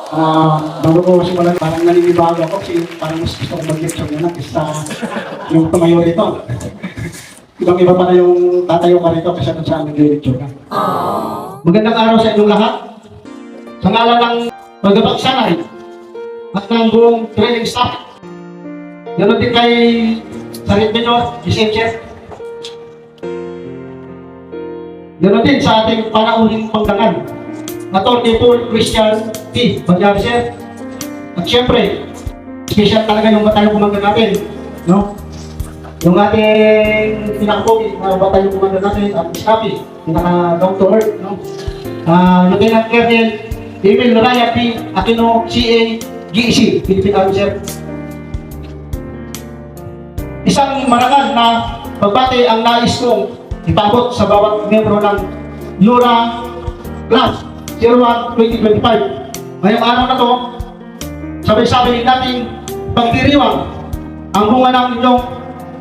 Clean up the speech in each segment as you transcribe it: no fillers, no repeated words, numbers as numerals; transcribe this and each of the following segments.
Bago ko simulan, parang naninibago ako kasi parang mas gusto kong mag-lecture na lang kaysa yung tumayo rito. Ibang-iba pa na yung tatayo ka rito kasi sa aming lecture na. Magandang araw sa inyong lahat. Sa ngalan ng pagkapagsanay at ng buong training staff. Ganoon din kay Sarit Menor, Giselle Chef. Ganoon din sa ating panauhing pangdangan. Atty. Paul Christian T. Bagyarser. At syempre, special talaga yung batalyong commander natin. No? Yung ating pinakapogi na batalyong commander natin at Miss Happy, pinaka-down to earth. No? Lieutenant Colonel Emil Raya P. Aquino, CA, GEC, Philippine Army Sir. Isang marangal na pagbati ang nais kong ipabot sa bawat membro ng Yura Class 01-2025. Ngayong araw na to, sabay-sabay natin pagdiriwang ang bunga ng inyong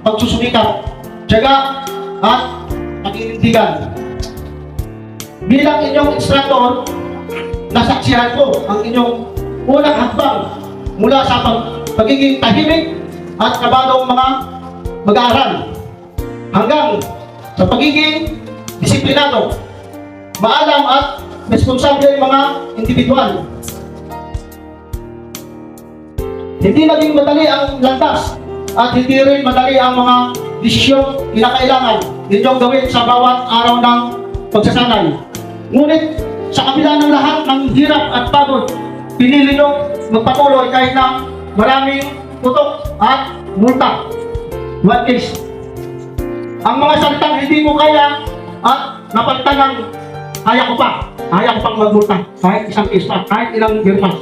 pagsusumikap, tiyaga at pakinindigan. Bilang inyong instructor, nasaksihan ko ang inyong unang hakbang mula sa pagiging tahimik at kabadong mga mag-aaral hanggang sa pagiging disiplinado, maalam at responsable mga individual. Hindi naging madali ang landas at hindi rin madali ang mga desisyong kinakailangan ninyong gawin sa bawat araw ng pagsasanay. Ngunit sa kabila ng lahat ng hirap at pagod, pinili nyo magpatuloy kahit na maraming putok at multa. What is? Ang mga salitang hindi mo kaya at napalitan ng kaya ko pang magmulta, kahit isang case pa, kahit ilang birma.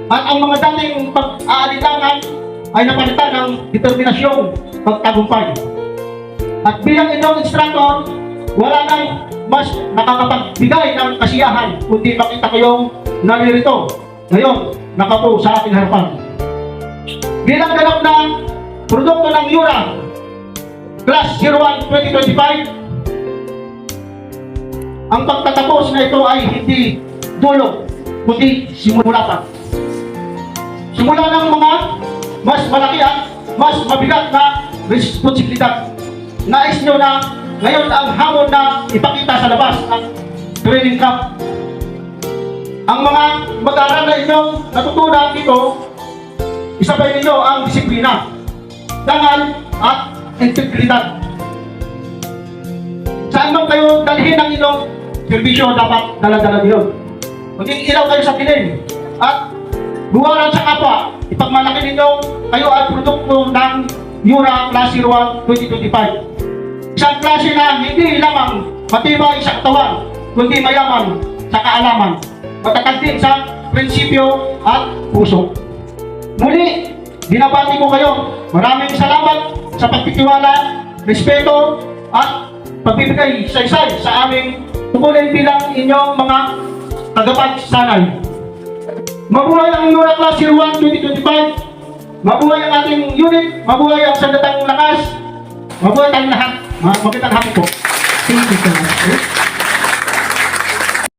At ang mga dating pag-aalitangan ay napalitan ng determinasyong pagtagumpay. At bilang inyong instructor, wala nang mas nakakapagbigay ng kasiyahan kundi makita kayong naririto ngayon nakapo sa aking harapan. Bilang ganap na produkto ng Yura Class 01-2025, ang pagtatapos na ito ay hindi dulo, kundi simula pa. Simula ng mga mas malaki at mas mabigat na responsibilidad. Nais nyo na ngayon ang hamon na ipakita sa labas ng training camp. Ang mga mag-aaral na inyong natutunan dito, isabay ninyo ang disiplina, dangal at integridad. Saan man kayo dalhin ang inyong serbisyo, dapat dala-dala niyo. Maging ilaw kayo sa piling at buwaran sa kapwa. Ipagmalaki ninyo kayo ay produkto ng Yura Class 01-2025. Isang klase na hindi lamang matibay sa katawan, kundi mayaman sa kaalaman, matatag din sa prinsipyo at puso. Muli, binabati ko kayo. Maraming salamat sa pagtitiwala, respeto at pagbibigay saysay sa aming tungkulin bilang inyong mga tagapagsanay. Mabuhay ang Yura Class 01-2025. Mabuhay ang ating unit. Mabuhay ang sandatang lakas. Mabuhay tayong lahat. Magandang hapon po. Thank you so much, sir.